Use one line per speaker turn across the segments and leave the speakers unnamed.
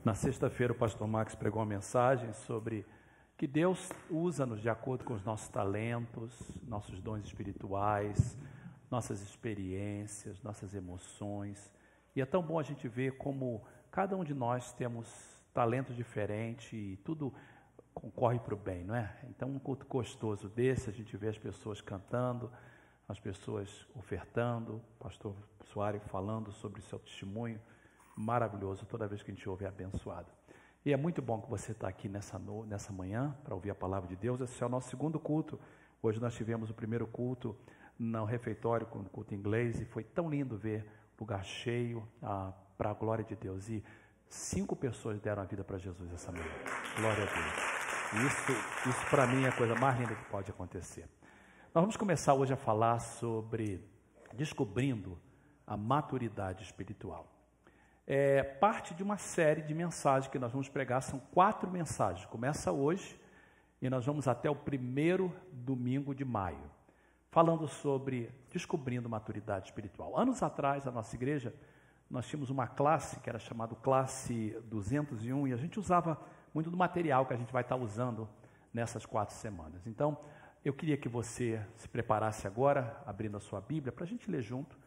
Na sexta-feira o pastor Max pregou uma mensagem sobre que Deus usa-nos de acordo com os nossos talentos, nossos dons espirituais, nossas experiências, nossas emoções. E é tão bom a gente ver como cada um de nós temos talentos diferentes e tudo concorre para o bem, não é? Então um culto gostoso desse, a gente vê as pessoas cantando, as pessoas ofertando, o pastor Soares falando sobre o seu testemunho, maravilhoso, toda vez que a gente ouve é abençoado. E é muito bom que você está aqui nessa manhã para ouvir a palavra de Deus. Esse é o nosso segundo culto. Hoje nós tivemos o primeiro culto no refeitório, com o culto em inglês, e foi tão lindo ver o lugar cheio para a glória de Deus. E 5 pessoas deram a vida para Jesus essa manhã. Glória a Deus. Isso para mim é a coisa mais linda que pode acontecer. Nós vamos começar hoje a falar sobre descobrindo a maturidade espiritual. É parte de uma série de mensagens que nós vamos pregar, são 4 mensagens. Começa hoje e nós vamos até o primeiro domingo de maio, falando sobre descobrindo maturidade espiritual. Anos atrás, na nossa igreja, nós tínhamos uma classe que era chamada classe 201 e a gente usava muito do material que a gente vai estar usando nessas 4 semanas. Então, eu queria que você se preparasse agora, abrindo a sua Bíblia, para a gente ler junto.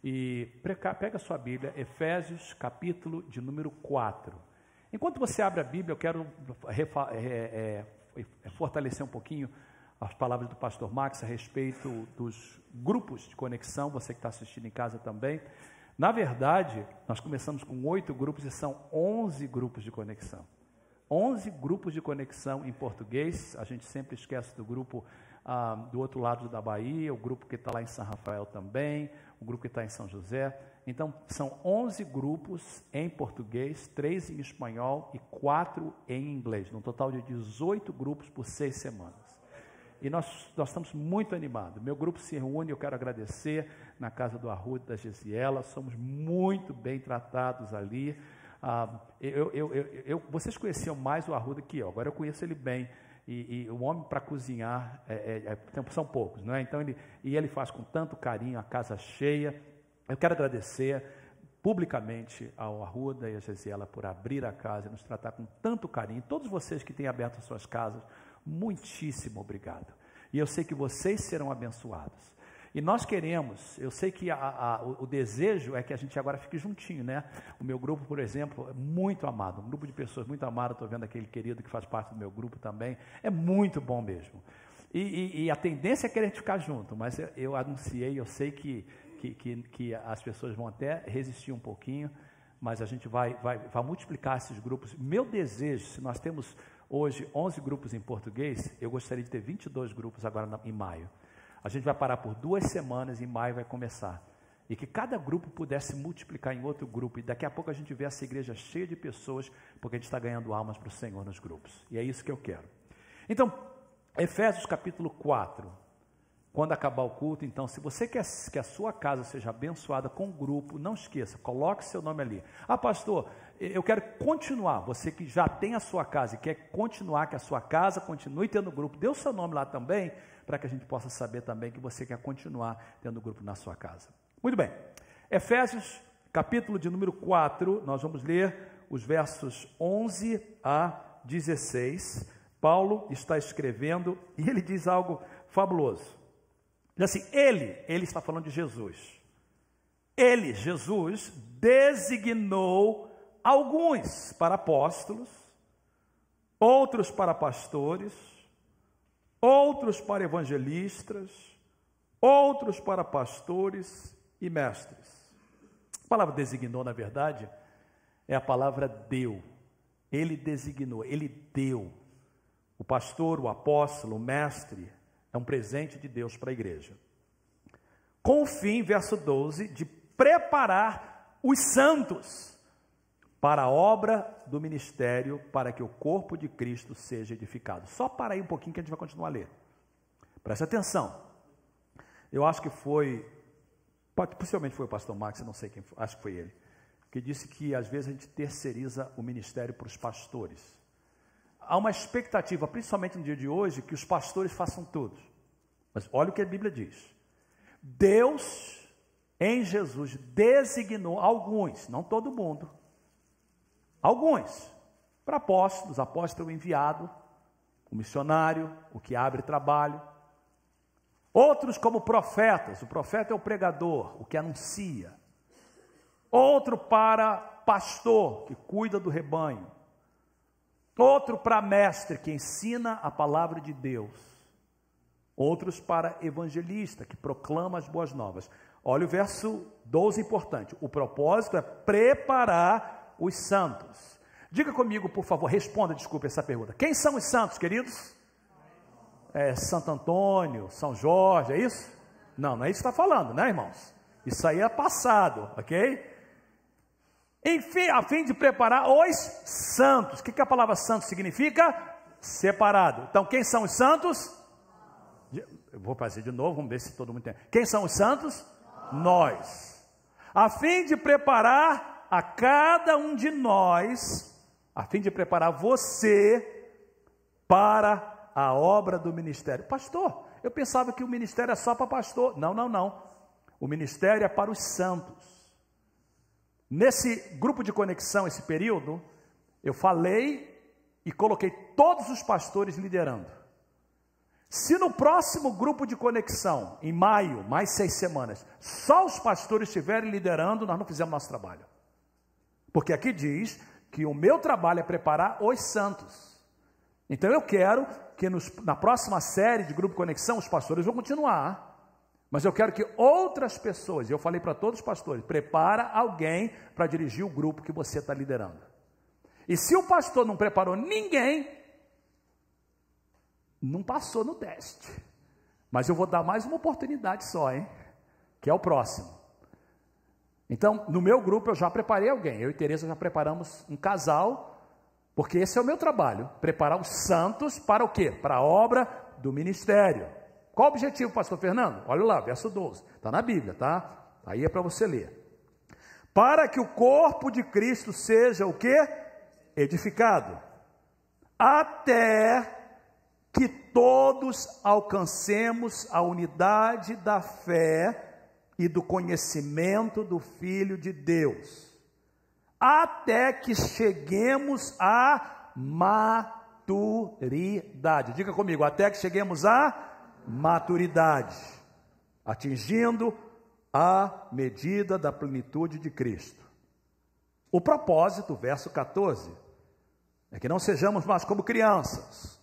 E pega a sua Bíblia, Efésios, capítulo de número 4. Enquanto você abre a Bíblia, eu quero fortalecer um pouquinho as palavras do pastor Max a respeito dos grupos de conexão, você que está assistindo em casa também. Na verdade, nós começamos com 8 grupos e são 11 grupos de conexão. 11 grupos de conexão em português, a gente sempre esquece do grupo do outro lado da Bahia, o grupo que está lá em São Rafael também, o grupo que está em São José. Então, são 11 grupos em português, 3 em espanhol e 4 em inglês, num total de 18 grupos por 6 semanas. E nós estamos muito animados. Meu grupo se reúne, eu quero agradecer, na casa do Arruda, da Gesiela, somos muito bem tratados ali. Vocês conheciam mais o Arruda que eu, agora eu conheço ele bem. E o homem para cozinhar são poucos, não é? Então ele faz com tanto carinho, a casa cheia. Eu quero agradecer publicamente ao Arruda e a Gesiela por abrir a casa e nos tratar com tanto carinho. Todos vocês que têm aberto as suas casas, muitíssimo obrigado. E eu sei que vocês serão abençoados. E nós queremos, eu sei que o desejo é que a gente agora fique juntinho, né? O meu grupo, por exemplo, é muito amado, um grupo de pessoas muito amado, estou vendo aquele querido que faz parte do meu grupo também, é muito bom mesmo. E a tendência é querer ficar junto, mas eu anunciei, eu sei que as pessoas vão até resistir um pouquinho, mas a gente vai multiplicar esses grupos. Meu desejo, se nós temos hoje 11 grupos em português, eu gostaria de ter 22 grupos agora em maio. A gente vai parar por 2 semanas e em maio vai começar. E que cada grupo pudesse multiplicar em outro grupo. E daqui a pouco a gente vê essa igreja cheia de pessoas, porque a gente está ganhando almas para o Senhor nos grupos. E é isso que eu quero. Então, Efésios capítulo 4. Quando acabar o culto, então, se você quer que a sua casa seja abençoada com o grupo, não esqueça, coloque seu nome ali. Ah, pastor, eu quero continuar. Você que já tem a sua casa e quer continuar, que a sua casa continue tendo grupo, dê o seu nome lá também, para que a gente possa saber também que você quer continuar tendo grupo na sua casa. Muito bem, Efésios, capítulo de número 4, nós vamos ler os versos 11 a 16. Paulo está escrevendo e ele diz algo fabuloso. Diz assim, ele está falando de Jesus. Ele, Jesus, designou alguns para apóstolos, outros para pastores, outros para evangelistas, outros para pastores e mestres. A palavra designou, na verdade, é a palavra deu. Ele designou, ele deu. O pastor, o apóstolo, o mestre, é um presente de Deus para a igreja. Com o fim, verso 12, de preparar os santos para a obra do ministério, para que o corpo de Cristo seja edificado. Só para aí um pouquinho que a gente vai continuar a ler. Preste atenção. Eu acho que possivelmente foi o pastor Max, eu não sei quem foi, acho que foi ele, que disse que às vezes a gente terceiriza o ministério para os pastores. Há uma expectativa, principalmente no dia de hoje, que os pastores façam tudo. Mas olha o que a Bíblia diz. Deus, em Jesus, designou alguns, não todo mundo, Alguns, para apóstolos, apóstolo enviado, o missionário, o que abre trabalho. Outros como profetas, o profeta é o pregador, o que anuncia. Outro para pastor, que cuida do rebanho. Outro para mestre, que ensina a palavra de Deus. Outros para evangelista, que proclama as boas novas. Olha o verso 12, importante. O propósito é preparar os santos. Diga comigo, por favor, responda, desculpe essa pergunta. Quem são os santos, queridos? Santo Antônio, São Jorge, é isso? Não, não é isso que está falando, né, irmãos? Isso aí é passado, ok? Enfim, a fim de preparar os santos. O que a palavra santo significa? Separado. Então, quem são os santos? Eu vou fazer de novo, vamos ver se todo mundo tem. Quem são os santos? Nós. A fim de preparar a cada um de nós, a fim de preparar você para a obra do ministério. Pastor, eu pensava que o ministério é só para pastor. Não, não, não. O ministério é para os santos. Nesse grupo de conexão, esse período, eu falei e coloquei todos os pastores liderando. Se no próximo grupo de conexão, em maio, mais 6 semanas, só os pastores estiverem liderando, nós não fizemos nosso trabalho. Porque aqui diz que o meu trabalho é preparar os santos. Então eu quero que na próxima série de grupo de conexão, os pastores vão continuar. Mas eu quero que outras pessoas, eu falei para todos os pastores, prepara alguém para dirigir o grupo que você está liderando. E se o pastor não preparou ninguém, não passou no teste. Mas eu vou dar mais uma oportunidade só, hein? Que é o próximo. Então, no meu grupo eu já preparei alguém. Eu e Tereza já preparamos um casal, porque esse é o meu trabalho, preparar os santos para o quê? Para a obra do ministério. Qual o objetivo, pastor Fernando? Olha lá, verso 12. Está na Bíblia, tá? Aí é para você ler. Para que o corpo de Cristo seja o quê? Edificado. Até que todos alcancemos a unidade da fé e do conhecimento do Filho de Deus. Até que cheguemos à maturidade. Diga comigo, até que cheguemos à maturidade, atingindo a medida da plenitude de Cristo. O propósito, verso 14, é que não sejamos mais como crianças,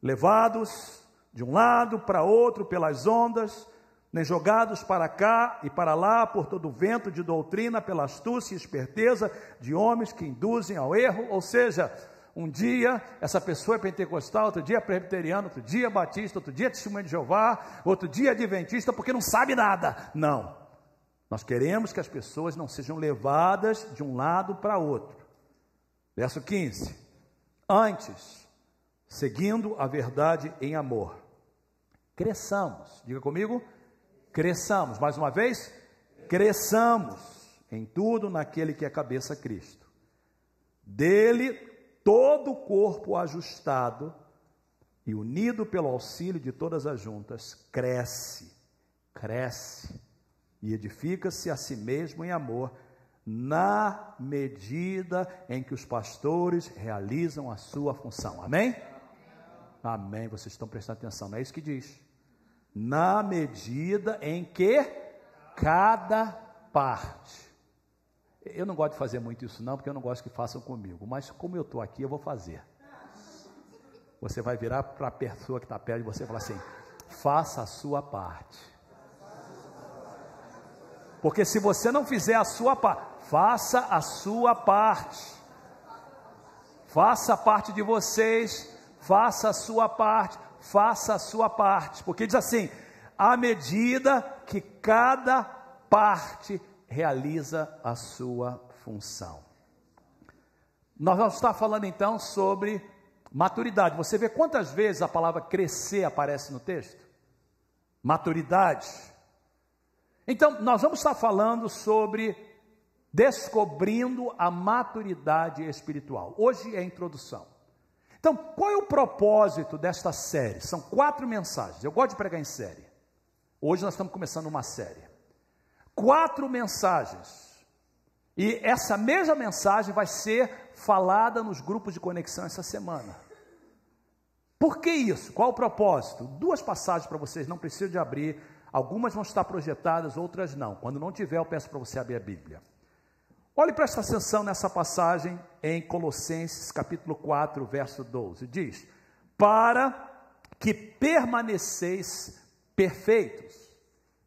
levados de um lado para outro pelas ondas, nem jogados para cá e para lá por todo o vento de doutrina, pela astúcia e esperteza de homens que induzem ao erro. Ou seja, um dia essa pessoa é pentecostal, outro dia é presbiteriano, outro dia é batista, outro dia é testemunha de Jeová, outro dia é adventista, porque não sabe nada. Não, nós queremos que as pessoas não sejam levadas de um lado para outro. Verso 15, antes, seguindo a verdade em amor, cresçamos, diga comigo, cresçamos, mais uma vez, cresçamos em tudo naquele que é cabeça, Cristo. Dele todo o corpo ajustado e unido pelo auxílio de todas as juntas, cresce e edifica-se a si mesmo em amor, na medida em que os pastores realizam a sua função. Amém? Amém, vocês estão prestando atenção, não é isso que diz? Na medida em que cada parte. Eu não gosto de fazer muito isso não, porque eu não gosto que façam comigo, mas como eu estou aqui, eu vou fazer. Você vai virar para a pessoa que está perto de você e falar assim, faça a sua parte. Porque se você não fizer a sua parte, faça a sua parte. Faça a parte de vocês, faça a sua parte, faça a sua parte. Porque diz assim, à medida que cada parte realiza a sua função. Nós vamos estar falando então sobre maturidade. Você vê quantas vezes a palavra crescer aparece no texto? Maturidade. Então, nós vamos estar falando sobre descobrindo a maturidade espiritual. Hoje é a introdução. Então, qual é o propósito desta série? São 4 mensagens. Eu gosto de pregar em série. Hoje nós estamos começando uma série. 4 mensagens, e essa mesma mensagem vai ser falada nos grupos de conexão essa semana. Por que isso? Qual o propósito? 2 passagens para vocês, não precisam de abrir. Algumas vão estar projetadas, outras não. Quando não tiver, eu peço para você abrir a Bíblia. Olhe, presta atenção nessa passagem em Colossenses, capítulo 4, verso 12. Diz: para que permaneceis perfeitos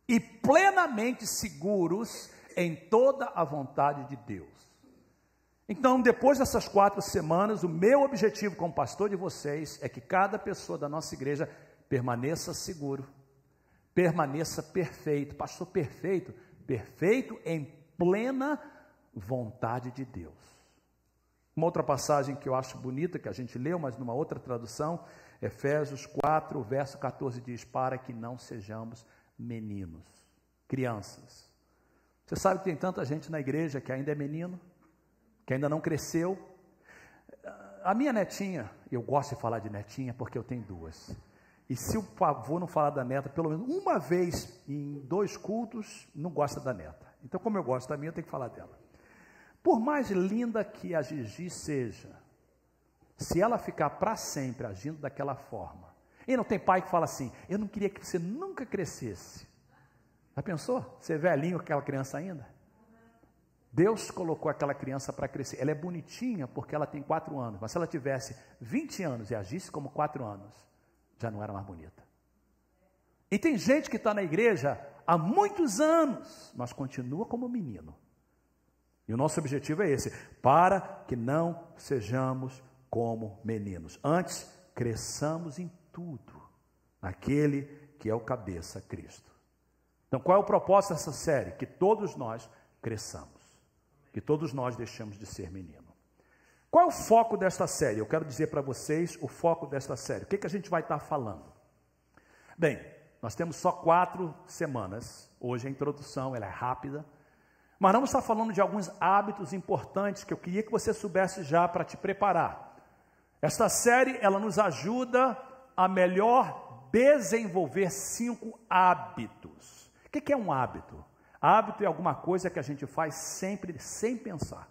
e plenamente seguros em toda a vontade de Deus. Então, depois dessas 4 semanas, o meu objetivo como pastor de vocês é que cada pessoa da nossa igreja permaneça seguro, permaneça perfeito. Pastor, perfeito? Perfeito em plena vontade de Deus. Uma outra passagem que eu acho bonita, que a gente leu, mas numa outra tradução, Efésios 4, verso 14 diz: para que não sejamos meninos, crianças. Você sabe que tem tanta gente na igreja que ainda é menino, que ainda não cresceu. A minha netinha, eu gosto de falar de netinha porque eu tenho 2. E se o avô não falar da neta, pelo menos uma vez em 2 cultos, não gosta da neta. Então, como eu gosto da minha, eu tenho que falar dela. Por mais linda que a Gigi seja, se ela ficar para sempre agindo daquela forma, e não tem pai que fala assim: eu não queria que você nunca crescesse. Já pensou? Você é velhinho com aquela criança ainda? Deus colocou aquela criança para crescer. Ela é bonitinha porque ela tem 4 anos, mas se ela tivesse 20 anos e agisse como 4 anos, já não era mais bonita. E tem gente que está na igreja há muitos anos, mas continua como menino. E o nosso objetivo é esse: para que não sejamos como meninos. Antes, cresçamos em tudo, naquele que é o cabeça, Cristo. Então, qual é o propósito dessa série? Que todos nós cresçamos, que todos nós deixemos de ser menino. Qual é o foco desta série? Eu quero dizer para vocês o foco desta série. O que a gente vai estar falando? Bem, nós temos só 4 semanas. Hoje a introdução ela é rápida, mas vamos estar falando de alguns hábitos importantes que eu queria que você soubesse já para te preparar. Esta série ela nos ajuda a melhor desenvolver 5 hábitos. O que é um hábito? Hábito é alguma coisa que a gente faz sempre, sem pensar.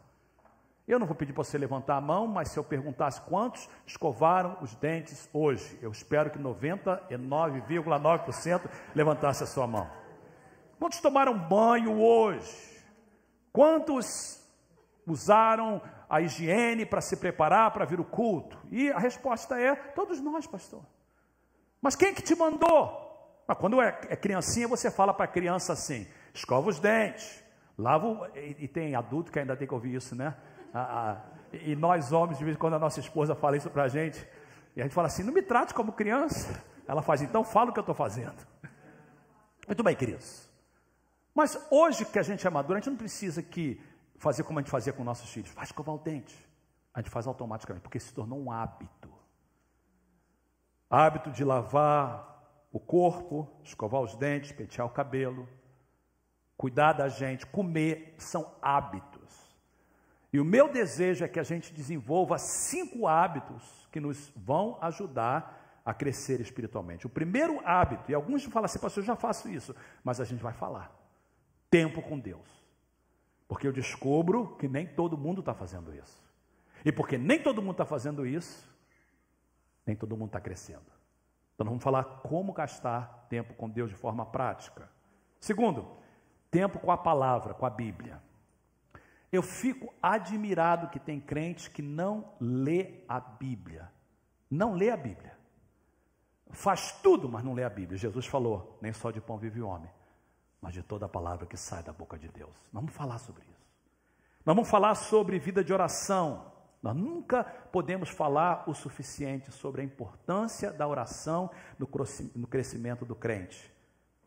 Eu não vou pedir para você levantar a mão, mas se eu perguntasse quantos escovaram os dentes hoje, eu espero que 99,9% levantasse a sua mão. Quantos tomaram banho hoje? Quantos usaram a higiene para se preparar para vir o culto? E a resposta é: todos nós, pastor. Mas quem que te mandou? Mas quando é criancinha, você fala para a criança assim: escova os dentes, lava e tem adulto que ainda tem que ouvir isso, né? E nós homens, de vez em quando a nossa esposa fala isso para a gente, e a gente fala assim: não me trate como criança. Ela faz: então fala o que eu estou fazendo. Muito bem, queridos. Mas hoje que a gente é maduro, a gente não precisa fazer como a gente fazia com nossos filhos: vai escovar o dente. A gente faz automaticamente, porque se tornou um hábito. Hábito de lavar o corpo, escovar os dentes, pentear o cabelo, cuidar da gente, comer, são hábitos. E o meu desejo é que a gente desenvolva 5 hábitos que nos vão ajudar a crescer espiritualmente. O primeiro hábito, e alguns falam assim: pastor, eu já faço isso, mas a gente vai falar: tempo com Deus. Porque eu descubro que nem todo mundo está fazendo isso. E porque nem todo mundo está fazendo isso, nem todo mundo está crescendo. Então, nós vamos falar como gastar tempo com Deus de forma prática. Segundo, tempo com a palavra, com a Bíblia. Eu fico admirado que tem crente que não lê a Bíblia. Não lê a Bíblia. Faz tudo, mas não lê a Bíblia. Jesus falou: nem só de pão vive o homem, mas de toda a palavra que sai da boca de Deus. Nós vamos falar sobre isso. Nós vamos falar sobre vida de oração. Nós nunca podemos falar o suficiente sobre a importância da oração no crescimento do crente.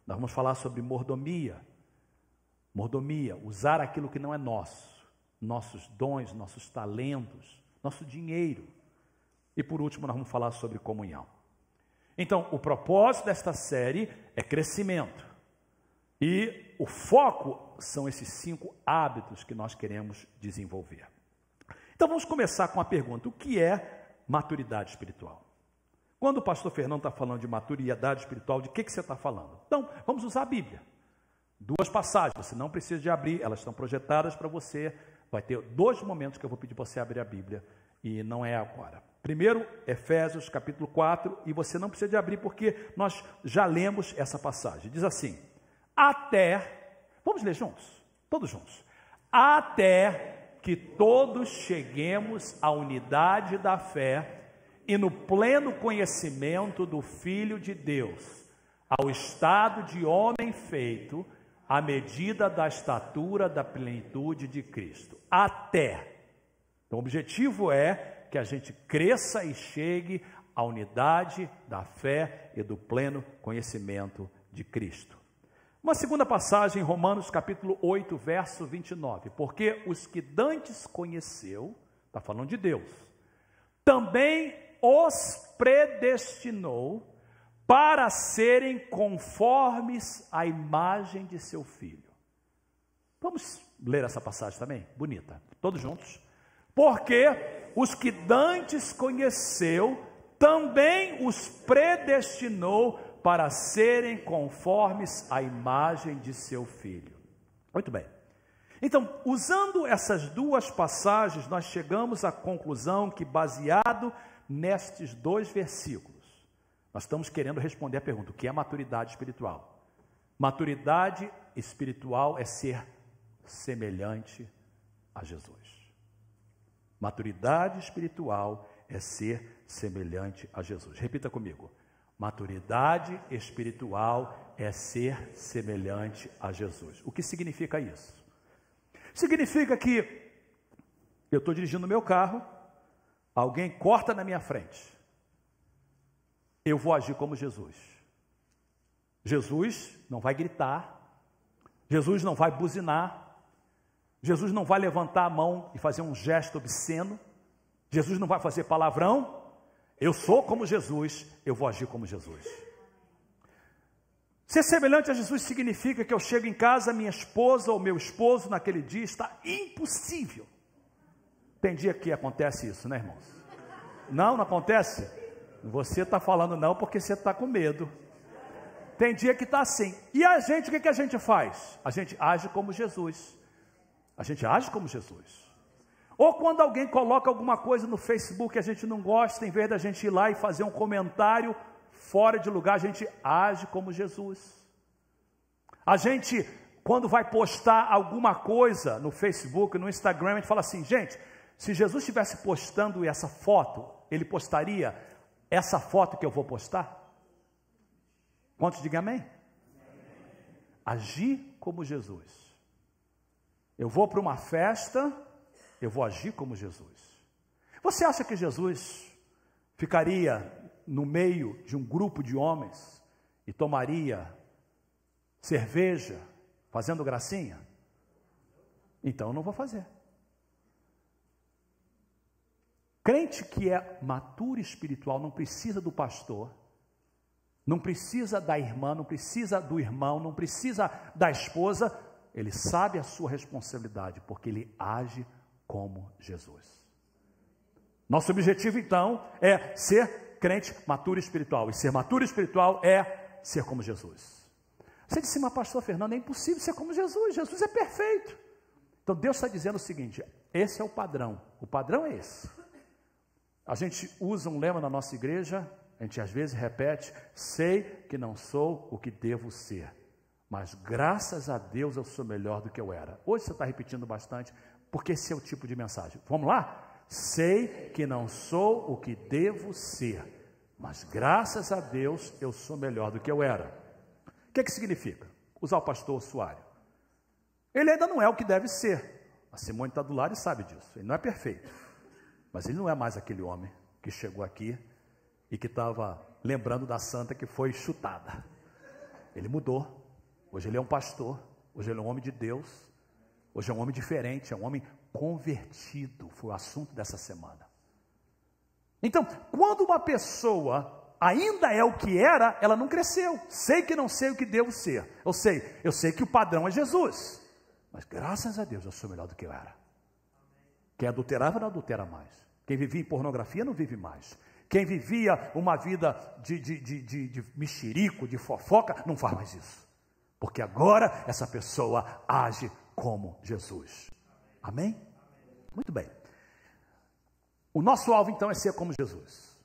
Nós vamos falar sobre mordomia. Mordomia, usar aquilo que não é nosso. Nossos dons, nossos talentos, nosso dinheiro. E por último, nós vamos falar sobre comunhão. Então, o propósito desta série é crescimento. E o foco são esses 5 hábitos que nós queremos desenvolver. Então vamos começar com a pergunta: o que é maturidade espiritual? Quando o pastor Fernando está falando de maturidade espiritual, de que você está falando? Então, vamos usar a Bíblia. 2 passagens, você não precisa de abrir, elas estão projetadas para você Vai ter 2 momentos que eu vou pedir para você abrir a Bíblia, e não é agora. Primeiro, Efésios capítulo 4, e você não precisa de abrir porque nós já lemos essa passagem. Diz assim: vamos ler juntos, todos juntos. Até que todos cheguemos à unidade da fé e no pleno conhecimento do Filho de Deus, ao estado de homem feito, à medida da estatura da plenitude de Cristo. Até. Então, o objetivo é que a gente cresça e chegue à unidade da fé e do pleno conhecimento de Cristo. Uma segunda passagem em Romanos capítulo 8, verso 29. Porque os que dantes conheceu, está falando de Deus, também os predestinou para serem conformes à imagem de seu Filho. Vamos ler essa passagem também? Bonita. Todos juntos. Porque os que dantes conheceu, também os predestinou para serem conformes à imagem de seu Filho. Muito bem. Então, usando essas 2 passagens, nós chegamos à conclusão que, baseado nestes 2 versículos, nós estamos querendo responder a pergunta: o que é maturidade espiritual? Maturidade espiritual é ser semelhante a Jesus. Maturidade espiritual é ser semelhante a Jesus. Repita comigo: maturidade espiritual é ser semelhante a Jesus. O que significa isso? Significa que eu estou dirigindo o meu carro, alguém corta na minha frente, eu vou agir como Jesus. Jesus não vai gritar, Jesus não vai buzinar, Jesus não vai levantar a mão e fazer um gesto obsceno, Jesus não vai fazer palavrão. Eu sou como Jesus, eu vou agir como Jesus. Ser semelhante a Jesus significa que eu chego em casa, minha esposa ou meu esposo naquele dia está impossível. Tem dia que acontece isso, né, irmãos? Não acontece? Você está falando não porque você está com medo. Tem dia que está assim. E a gente, o que a gente faz? A gente age como Jesus. A gente age como Jesus. Ou quando alguém coloca alguma coisa no Facebook que a gente não gosta, em vez da gente ir lá e fazer um comentário fora de lugar, a gente age como Jesus. A gente, quando vai postar alguma coisa no Facebook, no Instagram, a gente fala assim: gente, se Jesus estivesse postando essa foto, ele postaria essa foto que eu vou postar? Quantos digam amém? Agir como Jesus. Eu vou para uma festa, eu vou agir como Jesus. Você acha que Jesus ficaria no meio de um grupo de homens e tomaria cerveja, fazendo gracinha? Então eu não vou fazer. Crente que é maturo espiritual não precisa do pastor, não precisa da irmã, não precisa do irmão, não precisa da esposa. Ele sabe a sua responsabilidade, porque ele age como Jesus. Nosso objetivo então é ser crente maturo espiritual, e ser maturo espiritual é ser como Jesus. Você disse: mas pastor Fernando, é impossível ser como Jesus, Jesus é perfeito. Então Deus está dizendo o seguinte: esse é o padrão é esse. A gente usa um lema na nossa igreja, a gente às vezes repete: sei que não sou o que devo ser, mas graças a Deus eu sou melhor do que eu era. Hoje você está repetindo bastante, porque esse é o tipo de mensagem. Vamos lá? Sei que não sou o que devo ser, mas graças a Deus eu sou melhor do que eu era. O que significa? Usar o pastor Suário. Ele ainda não é o que deve ser. A Simone está do lado e sabe disso. Ele não é perfeito, mas ele não é mais aquele homem que chegou aqui e que estava lembrando da santa que foi chutada. Ele mudou. Hoje ele é um pastor, hoje ele é um homem de Deus, hoje é um homem diferente, é um homem convertido. Foi o assunto dessa semana. Então, quando uma pessoa ainda é o que era, ela não cresceu. Sei que não sei o que devo ser. Eu sei que o padrão é Jesus, mas graças a Deus eu sou melhor do que eu era. Quem adulterava não adultera mais. Quem vivia em pornografia não vive mais. Quem vivia uma vida de mexerico, de fofoca, não faz mais isso. Porque agora essa pessoa age como Jesus. Amém? Muito bem. O nosso alvo, então, é ser como Jesus.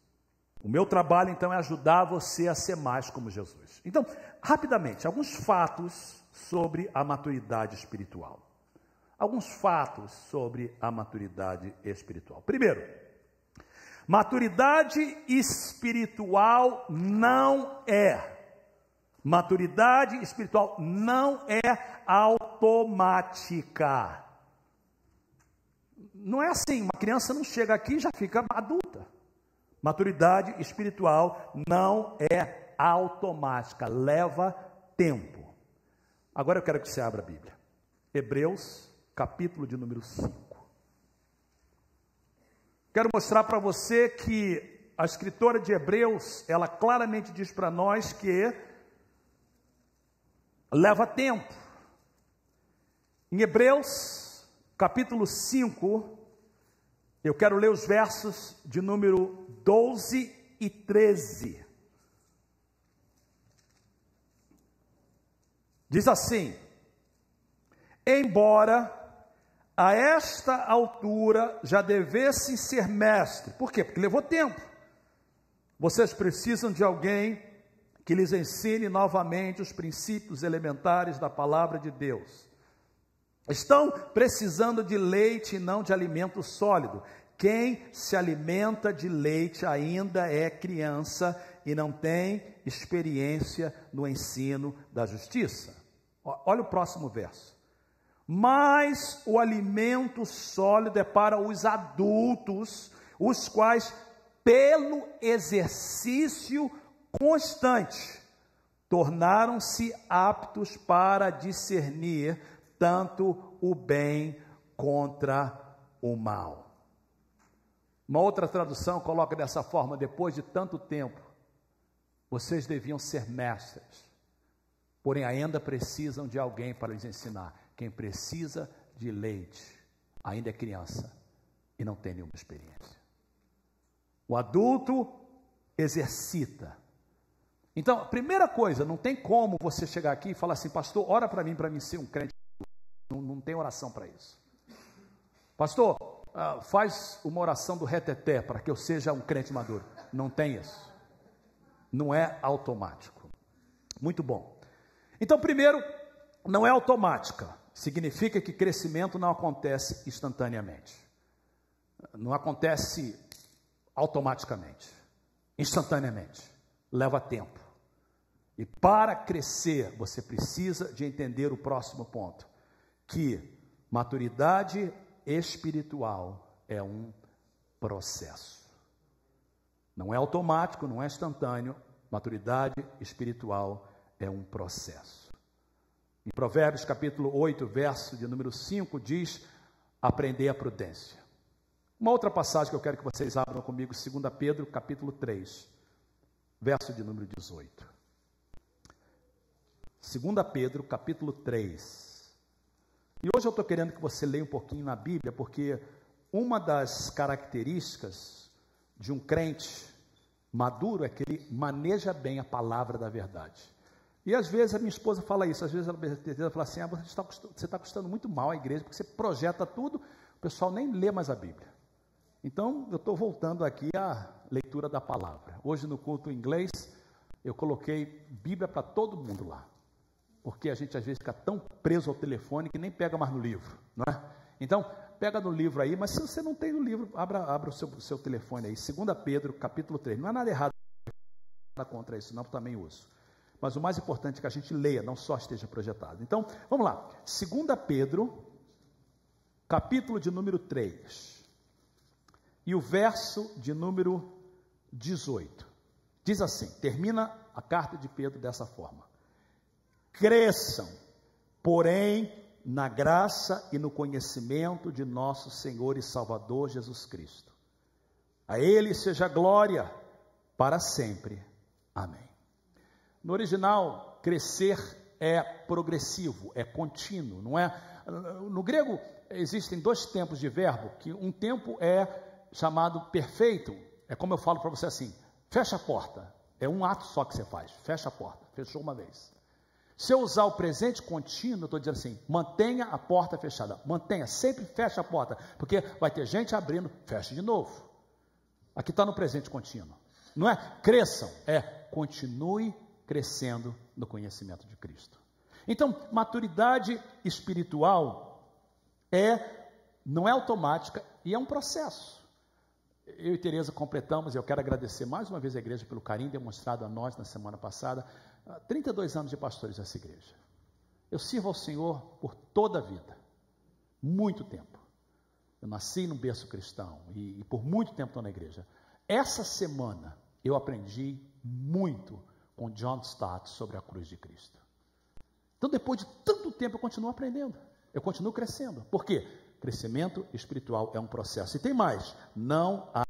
O meu trabalho, então, é ajudar você a ser mais como Jesus. Então, rapidamente, alguns fatos sobre a maturidade espiritual. Alguns fatos sobre a maturidade espiritual. Primeiro, maturidade espiritual Maturidade espiritual não é automática. Não é assim, uma criança não chega aqui e já fica adulta. Maturidade espiritual não é automática, leva tempo. Agora eu quero que você abra a Bíblia. Hebreus, capítulo de número 5. Quero mostrar para você que a escritora de Hebreus, ela claramente diz para nós que leva tempo. Em Hebreus, capítulo 5, eu quero ler os versos de número 12 e 13. Diz assim: embora a esta altura já devessem ser mestres. Por quê? Porque levou tempo. Vocês precisam de alguém que lhes ensine novamente os princípios elementares da palavra de Deus. Estão precisando de leite e não de alimento sólido. Quem se alimenta de leite ainda é criança e não tem experiência no ensino da justiça. Olha o próximo verso. Mas o alimento sólido é para os adultos, os quais, pelo exercício constante, tornaram-se aptos para discernir tanto o bem contra o mal. Uma outra tradução coloca dessa forma: depois de tanto tempo, vocês deviam ser mestres, porém ainda precisam de alguém para lhes ensinar. Quem precisa de leite ainda é criança e não tem nenhuma experiência. O adulto exercita. Então, a primeira coisa, não tem como você chegar aqui e falar assim: pastor, ora para mim ser um crente. Não tem oração para isso. Pastor, faz uma oração do reteté para que eu seja um crente maduro. Não tem isso. Não é automático. Muito bom. Então, primeiro, não é automática. Significa que crescimento não acontece instantaneamente. Não acontece automaticamente. Instantaneamente. Leva tempo. E para crescer, você precisa de entender o próximo ponto, que maturidade espiritual é um processo. Não é automático, não é instantâneo. Maturidade espiritual é um processo. Em Provérbios capítulo 8, verso de número 5, diz: aprender a prudência. Uma outra passagem que eu quero que vocês abram comigo, 2 Pedro capítulo 3, verso de número 18. 2 Pedro capítulo 3. E hoje eu estou querendo que você leia um pouquinho na Bíblia, porque uma das características de um crente maduro é que ele maneja bem a palavra da verdade. E às vezes a minha esposa fala isso, às vezes ela fala assim: você está custando muito mal à igreja, porque você projeta tudo, o pessoal nem lê mais a Bíblia. Então, eu estou voltando aqui à leitura da palavra. Hoje no culto em inglês, eu coloquei Bíblia para todo mundo lá, porque a gente às vezes fica tão preso ao telefone que nem pega mais no livro, não é? Então, pega no livro aí, mas se você não tem no livro, abra o seu telefone aí, 2 Pedro capítulo 3, não é nada errado contra isso, não, também uso. Mas o mais importante é que a gente leia, não só esteja projetado. Então, vamos lá. 2 Pedro, capítulo de número 3, e o verso de número 18. Diz assim, termina a carta de Pedro dessa forma: cresçam, porém, na graça e no conhecimento de nosso Senhor e Salvador Jesus Cristo. A Ele seja glória para sempre. Amém. No original, crescer é progressivo, é contínuo, não é? No grego, existem dois tempos de verbo, que um tempo é chamado perfeito, é como eu falo para você assim: fecha a porta, é um ato só que você faz, fecha a porta, fechou uma vez. Se eu usar o presente contínuo, eu estou dizendo assim, mantenha a porta fechada, mantenha, sempre fecha a porta, porque vai ter gente abrindo, fecha de novo. Aqui está no presente contínuo, não é cresçam, é continue crescendo no conhecimento de Cristo. Então, maturidade espiritual não é automática e é um processo. Eu e Tereza completamos, e eu quero agradecer mais uma vez a igreja pelo carinho demonstrado a nós na semana passada, 32 anos de pastores dessa igreja. Eu sirvo ao Senhor por toda a vida, muito tempo. Eu nasci num berço cristão e por muito tempo estou na igreja. Essa semana eu aprendi muito com John Stott sobre a cruz de Cristo. Então, depois de tanto tempo, eu continuo aprendendo, eu continuo crescendo. Por quê? Crescimento espiritual é um processo. E tem mais, não há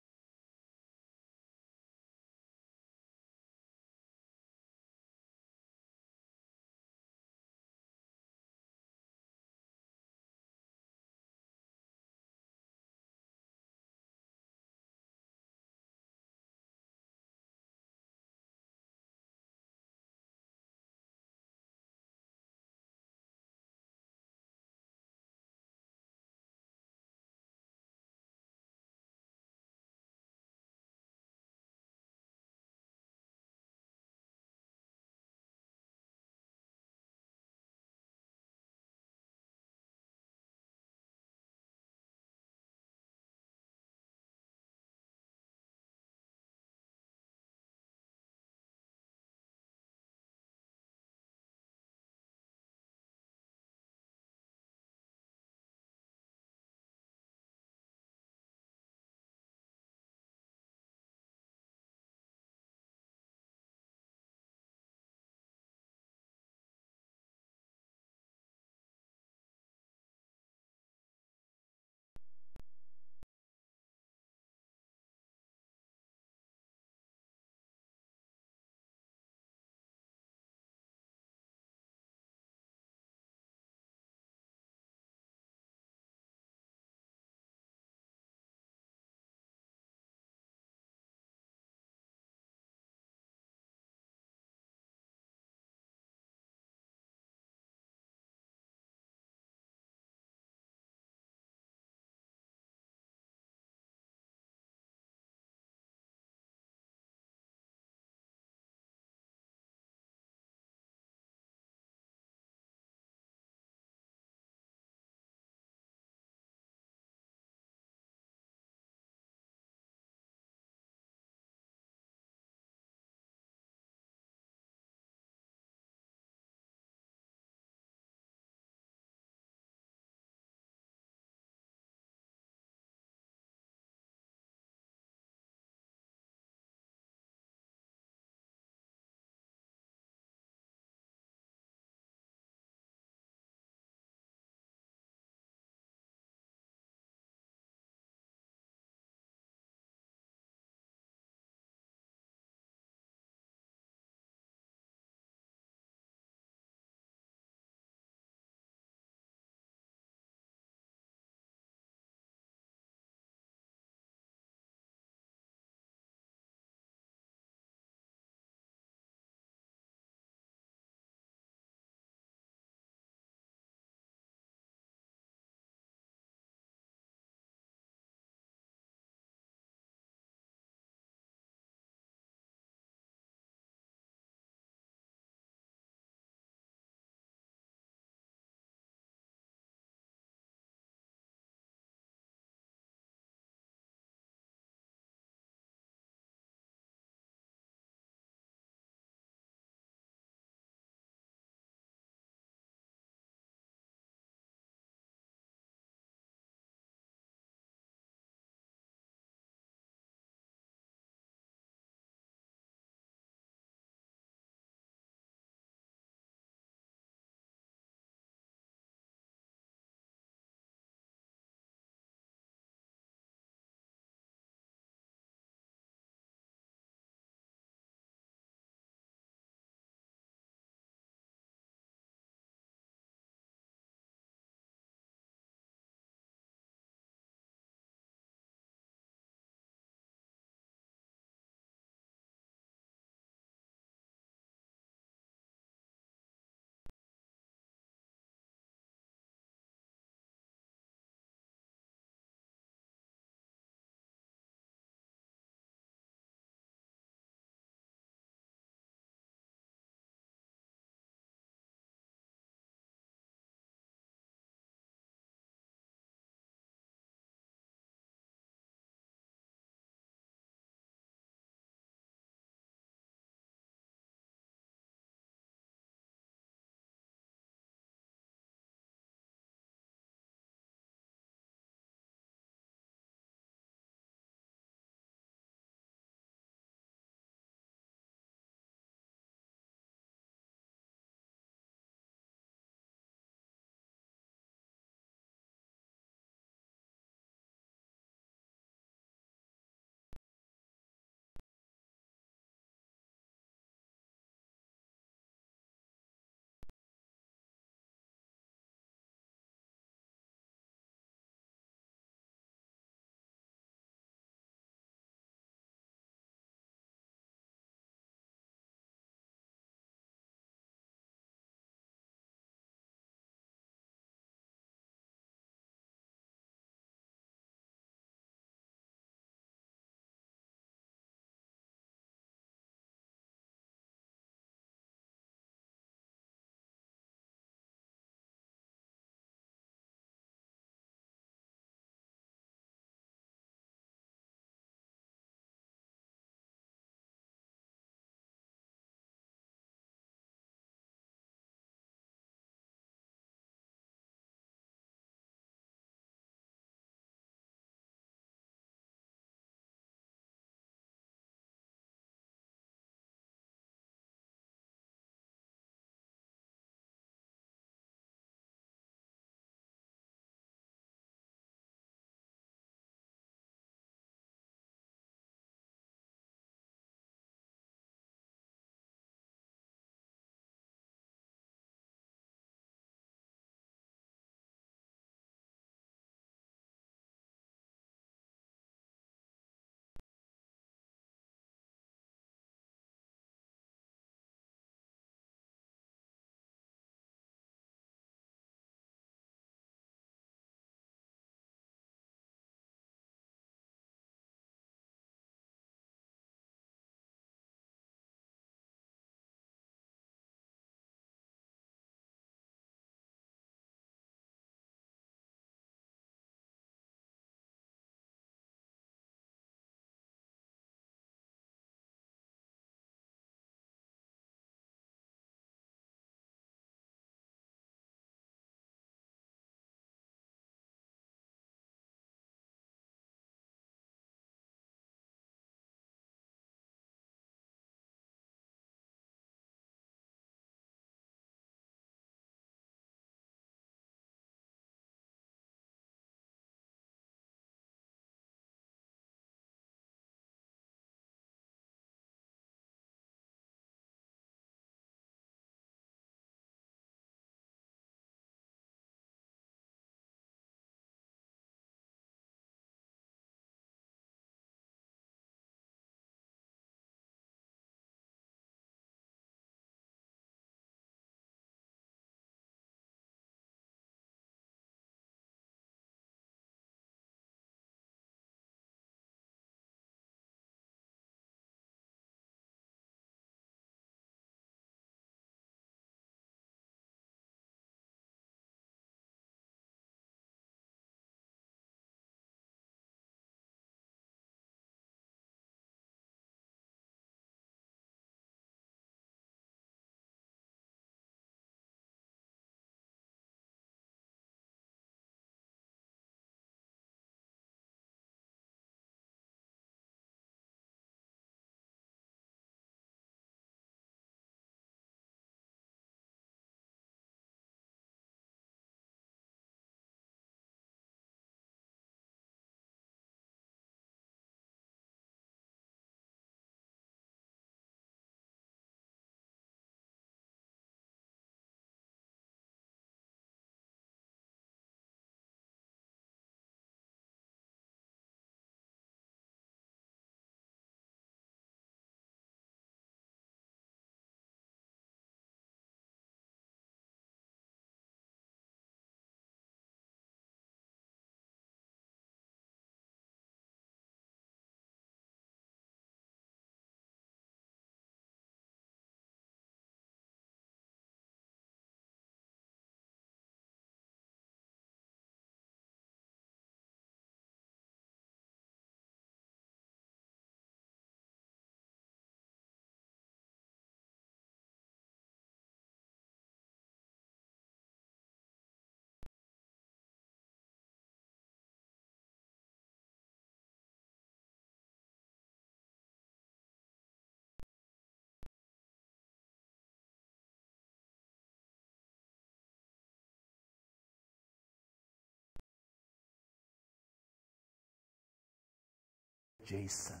Jason,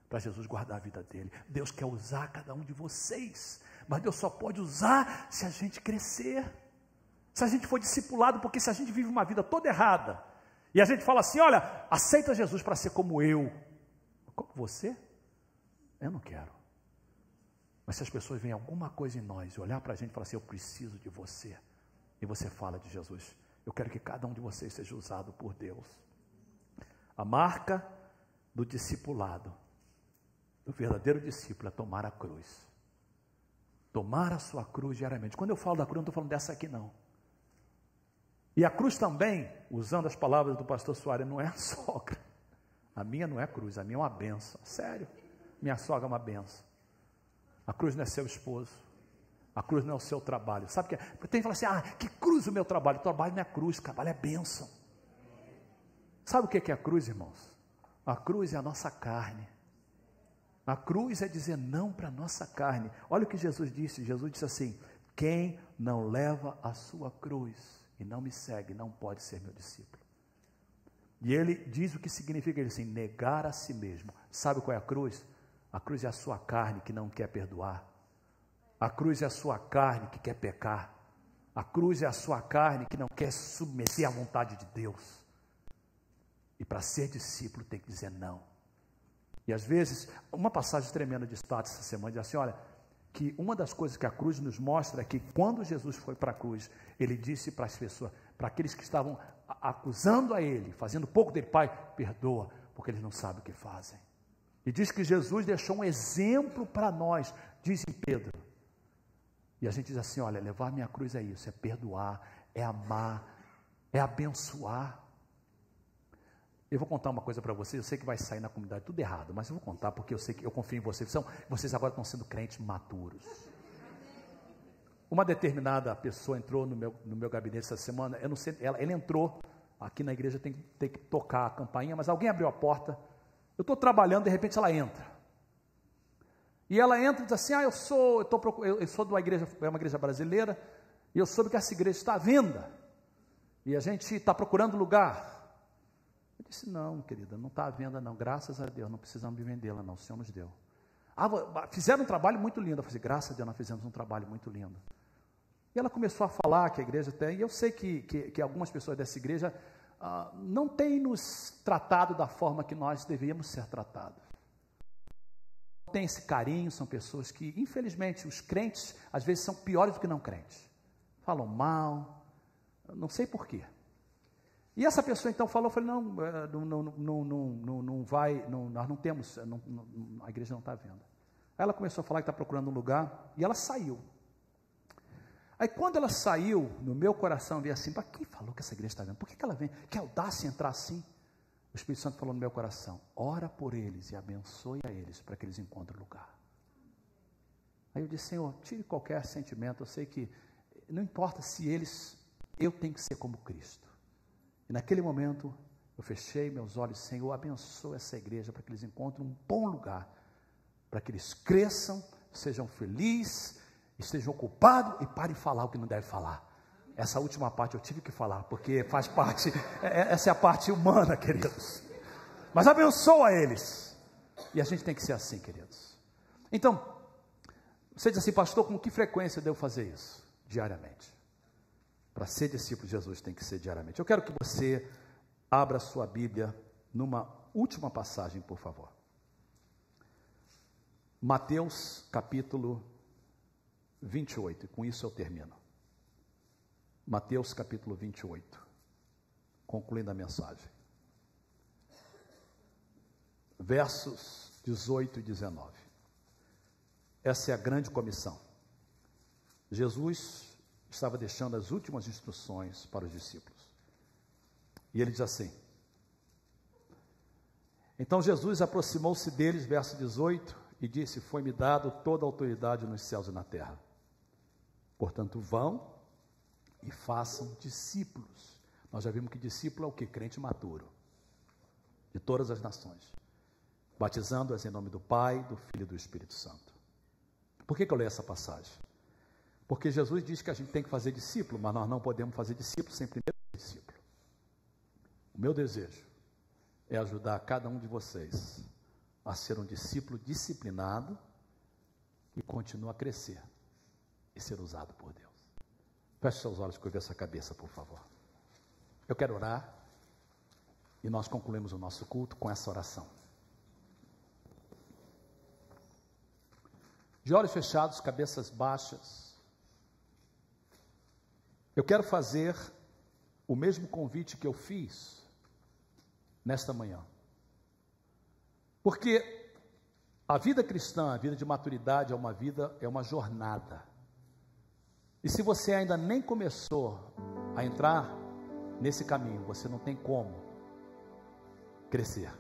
para Jesus guardar a vida dele. Deus quer usar cada um de vocês, mas Deus só pode usar se a gente crescer, se a gente for discipulado, porque se a gente vive uma vida toda errada, e a gente fala assim, olha, aceita Jesus para ser como eu. Como você? Eu não quero. Mas se as pessoas veem alguma coisa em nós e olhar para a gente e falar assim, eu preciso de você, e você fala de Jesus, eu quero que cada um de vocês seja usado por Deus. A marca do discipulado, do verdadeiro discípulo, é tomar a cruz. Tomar a sua cruz diariamente. Quando eu falo da cruz, não estou falando dessa aqui não. E a cruz também, usando as palavras do pastor Soares, não é a sogra. A minha não é cruz, a minha é uma benção. Sério, minha sogra é uma benção. A cruz não é seu esposo. A cruz não é o seu trabalho. Sabe o que é? Tem que falar assim, que cruz o meu trabalho. O trabalho não é cruz, o trabalho é bênção. Sabe o que é a cruz, irmãos? A cruz é a nossa carne. A cruz é dizer não para a nossa carne. Olha o que Jesus disse. Jesus disse assim, quem não leva a sua cruz e não me segue, não pode ser meu discípulo. E ele diz o que significa, ele assim, negar a si mesmo. Sabe qual é a cruz? A cruz é a sua carne que não quer perdoar. A cruz é a sua carne que quer pecar. A cruz é a sua carne que não quer submeter à vontade de Deus. E para ser discípulo tem que dizer não. E às vezes, uma passagem tremenda de status essa semana diz assim, olha, que uma das coisas que a cruz nos mostra é que quando Jesus foi para a cruz, ele disse para as pessoas, para aqueles que estavam acusando a ele, fazendo pouco dele, Pai, perdoa, porque eles não sabem o que fazem. E diz que Jesus deixou um exemplo para nós, diz em Pedro. E a gente diz assim, olha, levar a minha cruz é isso, é perdoar, é amar, é abençoar. Eu vou contar uma coisa para vocês, eu sei que vai sair na comunidade tudo errado, mas eu vou contar porque eu sei que eu confio em vocês, vocês agora estão sendo crentes maturos. Uma determinada pessoa entrou no meu gabinete essa semana, eu não sei, ela entrou, aqui na igreja tem que tocar a campainha, mas alguém abriu a porta, eu estou trabalhando, de repente ela entra. E ela entra e diz assim, eu sou de uma igreja, é uma igreja brasileira, e eu soube que essa igreja está à venda, e a gente está procurando lugar. Eu disse, não, querida, não está à venda não, graças a Deus, não precisamos de vendê-la não, o Senhor nos deu. Fizeram um trabalho muito lindo, eu falei, graças a Deus nós fizemos um trabalho muito lindo. E ela começou a falar que a igreja tem, e eu sei que algumas pessoas dessa igreja não têm nos tratado da forma que nós deveríamos ser tratados. Tem esse carinho, são pessoas que, infelizmente, os crentes, às vezes, são piores do que não crentes. Falam mal, não sei porquê. E essa pessoa, então, falou, eu falei, não vai, nós não temos, a igreja não está à venda. Aí ela começou a falar que está procurando um lugar, e ela saiu. Aí, quando ela saiu, no meu coração, veio assim, para quem falou que essa igreja está à venda? Por que ela vem? Que audácia entrar assim? O Espírito Santo falou no meu coração, ora por eles e abençoe a eles, para que eles encontrem lugar. Aí eu disse, Senhor, tire qualquer sentimento, eu sei que, não importa se eu tenho que ser como Cristo. E naquele momento, eu fechei meus olhos, Senhor, abençoe essa igreja, para que eles encontrem um bom lugar, para que eles cresçam, sejam felizes, estejam ocupados e parem de falar o que não deve falar. Essa última parte eu tive que falar, porque faz parte, essa é a parte humana, queridos. Mas abençoa eles. E a gente tem que ser assim, queridos. Então, você diz assim, pastor, com que frequência eu devo fazer isso? Diariamente. Para ser discípulo de Jesus tem que ser diariamente. Eu quero que você abra a sua Bíblia numa última passagem, por favor. Mateus capítulo 28, e com isso eu termino. Mateus capítulo 28, concluindo a mensagem. Versos 18 e 19. Essa é a grande comissão. Jesus estava deixando as últimas instruções para os discípulos. E ele diz assim, então Jesus aproximou-se deles, verso 18, e disse, foi-me dado toda a autoridade nos céus e na terra. Portanto, vão e façam discípulos. Nós já vimos que discípulo é o que? Crente maduro, de todas as nações, batizando-as em nome do Pai, do Filho e do Espírito Santo. Por que eu leio essa passagem? Porque Jesus diz que a gente tem que fazer discípulo, mas nós não podemos fazer discípulo sem primeiro ser discípulo. O meu desejo é ajudar cada um de vocês a ser um discípulo disciplinado que continua a crescer e ser usado por Deus. Feche seus olhos, curva essa cabeça, por favor. Eu quero orar e nós concluímos o nosso culto com essa oração. De olhos fechados, cabeças baixas, eu quero fazer o mesmo convite que eu fiz nesta manhã. Porque a vida cristã, a vida de maturidade é uma jornada. E se você ainda nem começou a entrar nesse caminho, você não tem como crescer.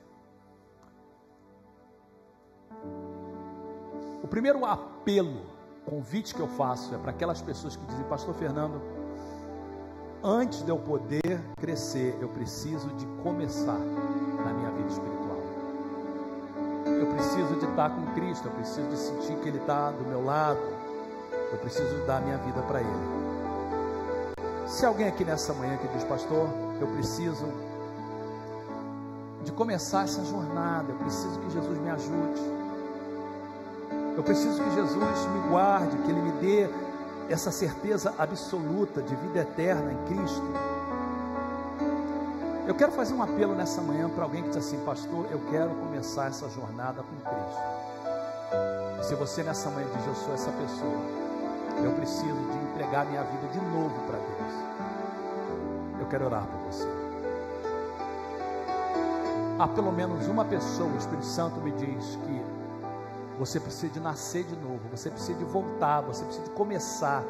O primeiro apelo, convite que eu faço é para aquelas pessoas que dizem: pastor Fernando, antes de eu poder crescer, eu preciso de começar na minha vida espiritual. Eu preciso de estar com Cristo, eu preciso de sentir que Ele está do meu lado, eu preciso dar a minha vida para Ele. Se alguém aqui nessa manhã que diz: pastor, eu preciso de começar essa jornada, eu preciso que Jesus me ajude, eu preciso que Jesus me guarde, que Ele me dê essa certeza absoluta de vida eterna em Cristo. Eu quero fazer um apelo nessa manhã para alguém que diz assim: pastor, eu quero começar essa jornada com Cristo. E se você nessa manhã diz: eu sou essa pessoa, eu preciso de entregar minha vida de novo para Deus, eu quero orar por você. Há pelo menos uma pessoa, o Espírito Santo me diz que você precisa de nascer de novo, você precisa de voltar, você precisa de começar.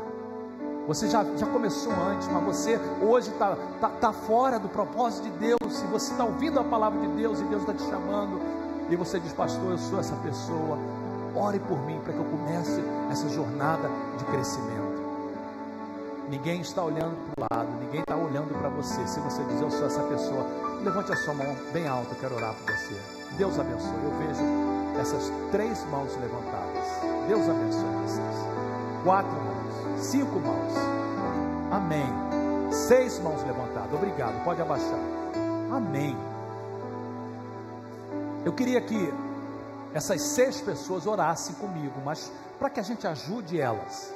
Você já começou antes, mas você hoje está fora do propósito de Deus, e você está ouvindo a palavra de Deus, e Deus está te chamando, e você diz: pastor, eu sou essa pessoa, ore por mim, para que eu comece essa jornada de crescimento. Ninguém está olhando para o lado, ninguém está olhando para você. Se você diz: eu sou essa pessoa, levante a sua mão bem alta, eu quero orar por você. Deus abençoe. Eu vejo essas 3 mãos levantadas. Deus abençoe vocês. 4 mãos, 5 mãos, amém. 6 mãos levantadas, obrigado, pode abaixar, amém. Eu queria que essas 6 pessoas orassem comigo, mas para que a gente ajude elas,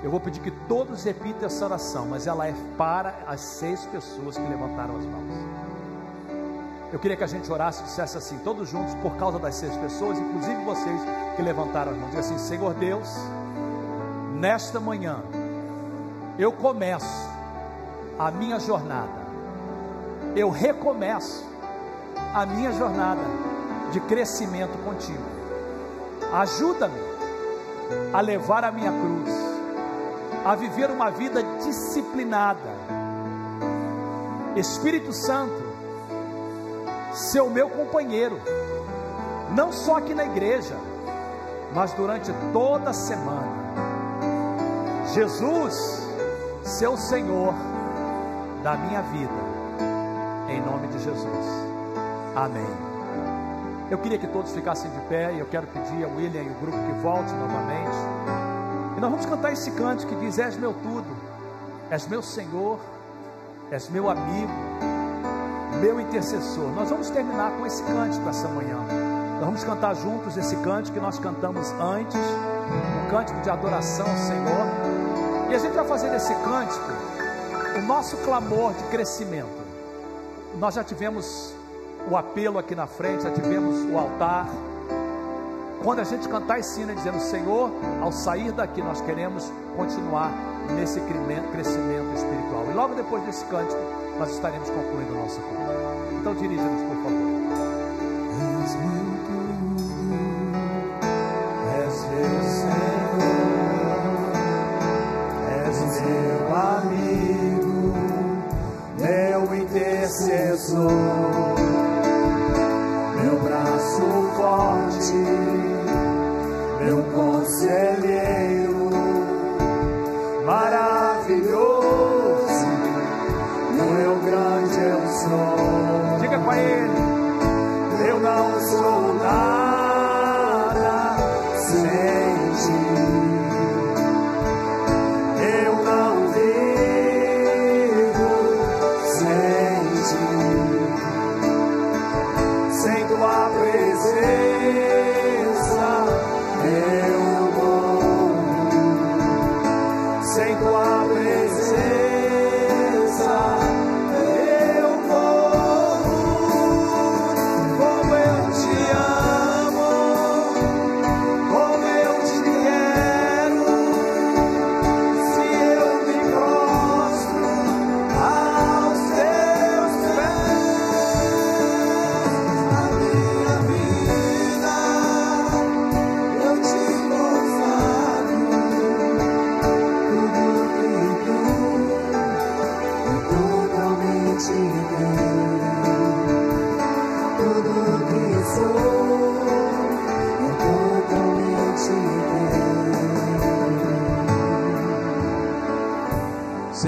eu vou pedir que todos repitam essa oração, mas ela é para as 6 pessoas que levantaram as mãos. Eu queria que a gente orasse e dissesse assim, todos juntos, por causa das 6 pessoas, inclusive vocês que levantaram as mãos. Diga assim: Senhor Deus, nesta manhã, eu começo a minha jornada, eu recomeço a minha jornada de crescimento contigo. Ajuda-me a levar a minha cruz, a viver uma vida disciplinada. Espírito Santo, ser o meu companheiro, não só aqui na igreja, mas durante toda a semana. Jesus, ser o Senhor da minha vida, em nome de Jesus, amém. Eu queria que todos ficassem de pé, e eu quero pedir a William e o grupo que volte novamente, e nós vamos cantar esse canto que diz: és meu tudo, és meu Senhor, és meu amigo, meu intercessor. Nós vamos terminar com esse cântico essa manhã. Nós vamos cantar juntos esse cântico que nós cantamos antes, um cântico de adoração ao Senhor, e a gente vai fazer desse cântico o nosso clamor de crescimento. Nós já tivemos o apelo aqui na frente, já tivemos o altar. Quando a gente cantar esse hino dizendo: Senhor, ao sair daqui nós queremos continuar nesse crescimento espiritual, e logo depois desse cântico nós estaremos concluindo o nosso culto. Então dirija-nos, por favor.
És meu tudo, és meu Senhor, és meu amigo, meu intercessor, meu braço forte, meu conselheiro, maravilhoso, meu grande eu sou.
Diga com ele:
eu não sou nada sem ti, eu não vivo sem ti, sem tua presença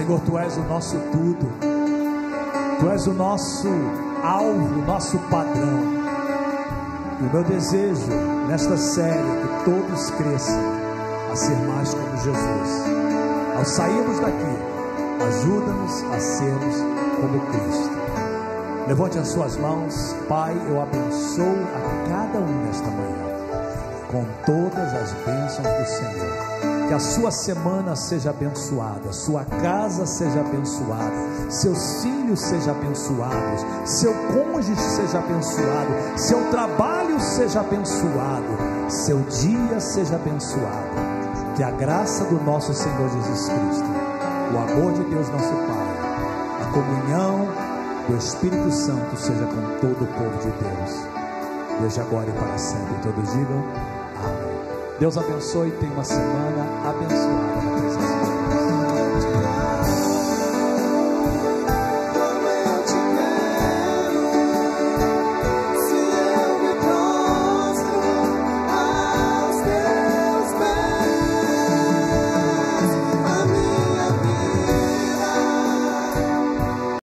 Senhor, Tu és o nosso tudo, Tu és o nosso alvo, o nosso padrão. E o meu desejo nesta série é que todos cresçam a ser mais como Jesus. Ao sairmos daqui, ajuda-nos a sermos como Cristo. Levante as suas mãos. Pai, eu abençoo a cada um nesta manhã com todas as bênçãos do Senhor. Que a sua semana seja abençoada, sua casa seja abençoada, seus filhos sejam abençoados, seu cônjuge seja abençoado, seu trabalho seja abençoado, seu dia seja abençoado. Que a graça do nosso Senhor Jesus Cristo, o amor de Deus nosso Pai, a comunhão do Espírito Santo seja com todo o povo de Deus, desde agora e para sempre. Todos digam amém. Deus abençoe e tenha uma semana abençoada na presença de Deus.